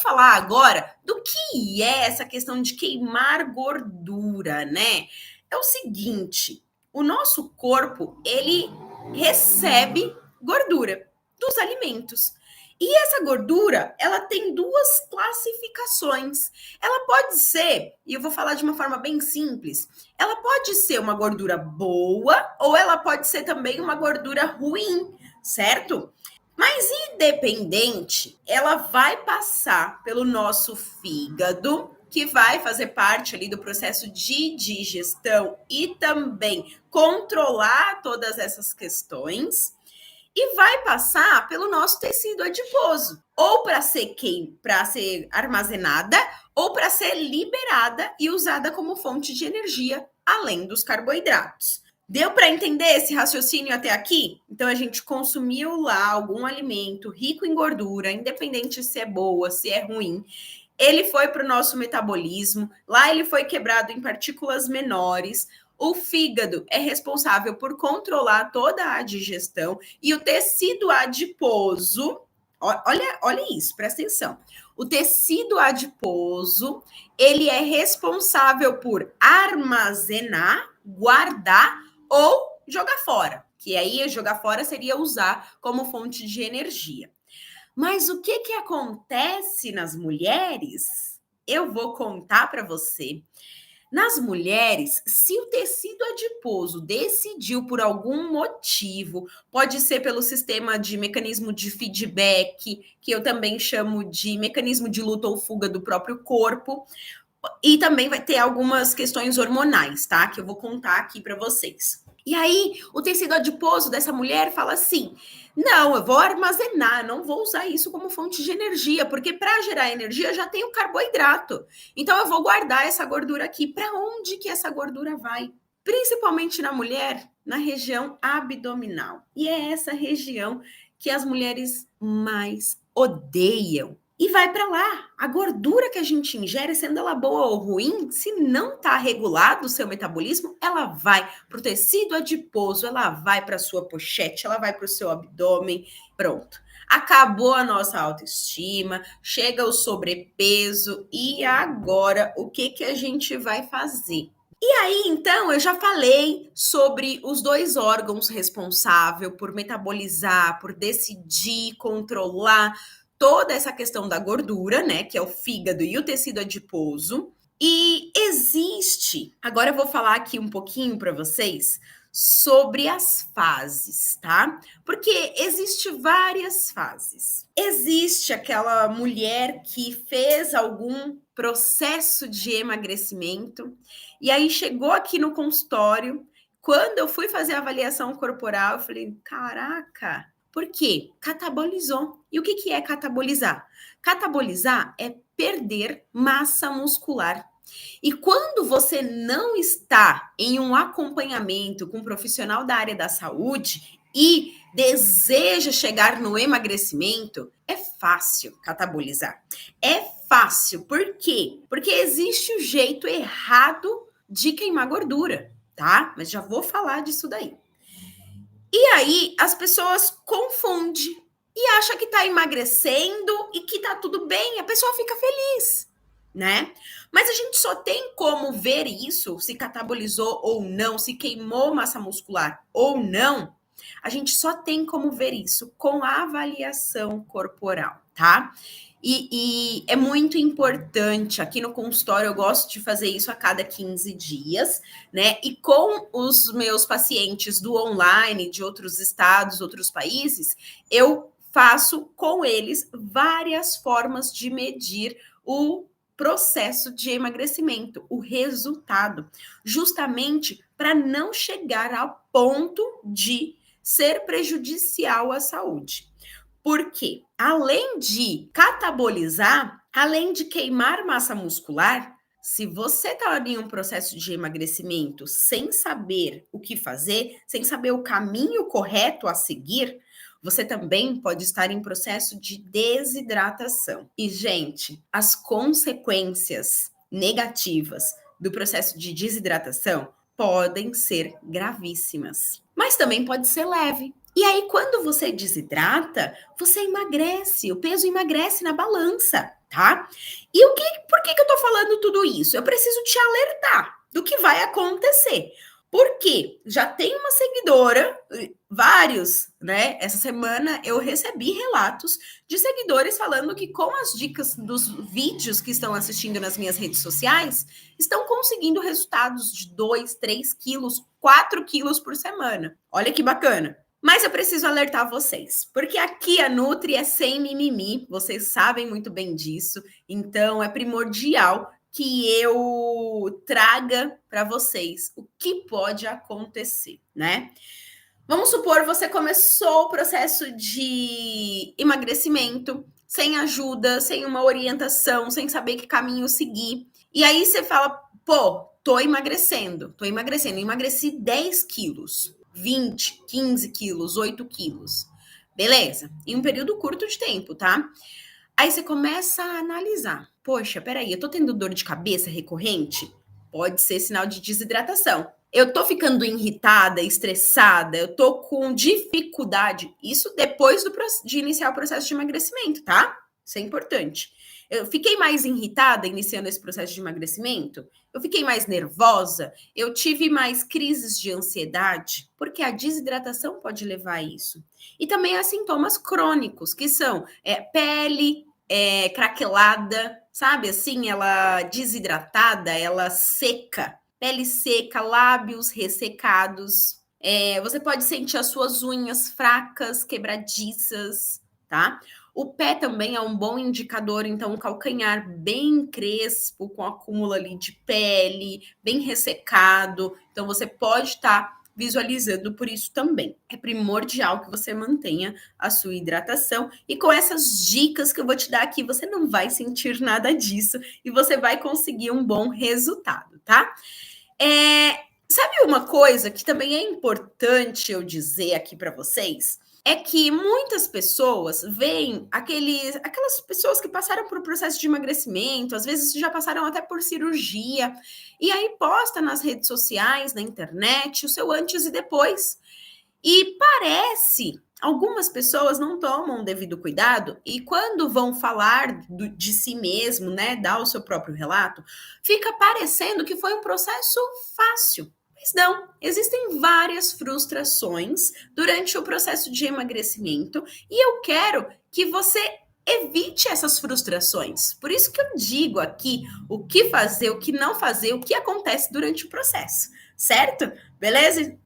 falar agora do que é essa questão de queimar gordura, né? É o seguinte, o nosso corpo, ele recebe gordura dos alimentos. E essa gordura, ela tem duas classificações. Ela pode ser, e eu vou falar de uma forma bem simples, ela pode ser uma gordura boa ou ela pode ser também uma gordura ruim, certo? Mas independente, ela vai passar pelo nosso fígado, que vai fazer parte ali do processo de digestão e também controlar todas essas questões e vai passar pelo nosso tecido adiposo, ou para ser armazenada, ou para ser liberada e usada como fonte de energia, além dos carboidratos. Deu para entender esse raciocínio até aqui? Então a gente consumiu lá algum alimento rico em gordura, independente se é boa, se é ruim. Ele foi para o nosso metabolismo, lá ele foi quebrado em partículas menores. O fígado é responsável por controlar toda a digestão e o tecido adiposo, olha isso, presta atenção. O tecido adiposo, ele é responsável por armazenar, guardar ou jogar fora, que aí jogar fora seria usar como fonte de energia. Mas o que acontece nas mulheres? Eu vou contar para você. Nas mulheres, se o tecido adiposo decidiu por algum motivo, pode ser pelo sistema de mecanismo de feedback, que eu também chamo de mecanismo de luta ou fuga do próprio corpo, e também vai ter algumas questões hormonais, tá? Que eu vou contar aqui para vocês. E aí, o tecido adiposo dessa mulher fala assim: não, eu vou armazenar, não vou usar isso como fonte de energia, porque para gerar energia eu já tenho carboidrato. Então eu vou guardar essa gordura aqui. Para onde que essa gordura vai? Principalmente na mulher, na região abdominal. E é essa região que as mulheres mais odeiam. E vai para lá. A gordura que a gente ingere, sendo ela boa ou ruim, se não está regulado o seu metabolismo, ela vai para o tecido adiposo, ela vai para a sua pochete, ela vai para o seu abdômen. Pronto. Acabou a nossa autoestima, chega o sobrepeso e agora o que a gente vai fazer? E aí, então, eu já falei sobre os dois órgãos responsáveis por metabolizar, por decidir, controlar toda essa questão da gordura, né, que é o fígado e o tecido adiposo. E existe, agora eu vou falar aqui um pouquinho para vocês sobre as fases, tá? Porque existe várias fases. Existe aquela mulher que fez algum processo de emagrecimento e aí chegou aqui no consultório. Quando eu fui fazer a avaliação corporal, eu falei: caraca, por quê? Catabolizou. E o que é catabolizar? Catabolizar é perder massa muscular. E quando você não está em um acompanhamento com um profissional da área da saúde e deseja chegar no emagrecimento, é fácil catabolizar. É fácil. Por quê? Porque existe o jeito errado de queimar gordura, tá? Mas já vou falar disso daí. E aí as pessoas confundem e acham que está emagrecendo e que está tudo bem, a pessoa fica feliz, né? Mas a gente só tem como ver isso, se catabolizou ou não, se queimou massa muscular ou não, a gente só tem como ver isso com a avaliação corporal, tá? E é muito importante, aqui no consultório eu gosto de fazer isso a cada 15 dias, né? E com os meus pacientes do online, de outros estados, outros países, eu faço com eles várias formas de medir o processo de emagrecimento, o resultado, justamente para não chegar ao ponto de ser prejudicial à saúde. Porque, além de catabolizar, além de queimar massa muscular, se você está em um processo de emagrecimento sem saber o que fazer, sem saber o caminho correto a seguir, você também pode estar em processo de desidratação. E, gente, as consequências negativas do processo de desidratação podem ser gravíssimas, mas também pode ser leve. E aí, quando você desidrata, você emagrece, o peso emagrece na balança. tá? Por que eu tô falando tudo isso? Eu preciso te alertar do que vai acontecer. Porque já tem uma seguidora, vários, né? Essa semana eu recebi relatos de seguidores falando que com as dicas dos vídeos que estão assistindo nas minhas redes sociais, estão conseguindo resultados de 2, 3 quilos, 4 quilos por semana. Olha que bacana. Mas eu preciso alertar vocês, porque aqui a Nutri é sem mimimi, vocês sabem muito bem disso, então é primordial que eu traga para vocês o que pode acontecer, né? Vamos supor você começou o processo de emagrecimento sem ajuda, sem uma orientação, sem saber que caminho seguir. E aí você fala, pô, tô emagrecendo, emagreci 10 quilos, 20, 15 quilos, 8 quilos. Beleza, em um período curto de tempo, tá? Aí você começa a analisar. Poxa, peraí, eu tô tendo dor de cabeça recorrente? Pode ser sinal de desidratação. Eu tô ficando irritada, estressada, eu tô com dificuldade. Isso depois de iniciar o processo de emagrecimento, tá? Isso é importante. Eu fiquei mais irritada iniciando esse processo de emagrecimento? Eu fiquei mais nervosa? Eu tive mais crises de ansiedade? Porque a desidratação pode levar a isso. E também há sintomas crônicos, que são pele craquelada, sabe? Assim, ela desidratada, ela seca, pele seca, lábios ressecados. Você pode sentir as suas unhas fracas, quebradiças, tá? O pé também é um bom indicador, então, um calcanhar bem crespo, com acúmulo ali de pele, bem ressecado. Então, você pode estar visualizando por isso também. É primordial que você mantenha a sua hidratação. E com essas dicas que eu vou te dar aqui, você não vai sentir nada disso e você vai conseguir um bom resultado, tá? Sabe uma coisa que também é importante eu dizer aqui para vocês? É que muitas pessoas veem aquelas pessoas que passaram por um processo de emagrecimento, às vezes já passaram até por cirurgia, e aí posta nas redes sociais, na internet, o seu antes e depois. E parece, algumas pessoas não tomam o devido cuidado e quando vão falar de si mesmo, né, dar o seu próprio relato, fica parecendo que foi um processo fácil. Mas não, existem várias frustrações durante o processo de emagrecimento e eu quero que você evite essas frustrações. Por isso que eu digo aqui o que fazer, o que não fazer, o que acontece durante o processo, certo? Beleza?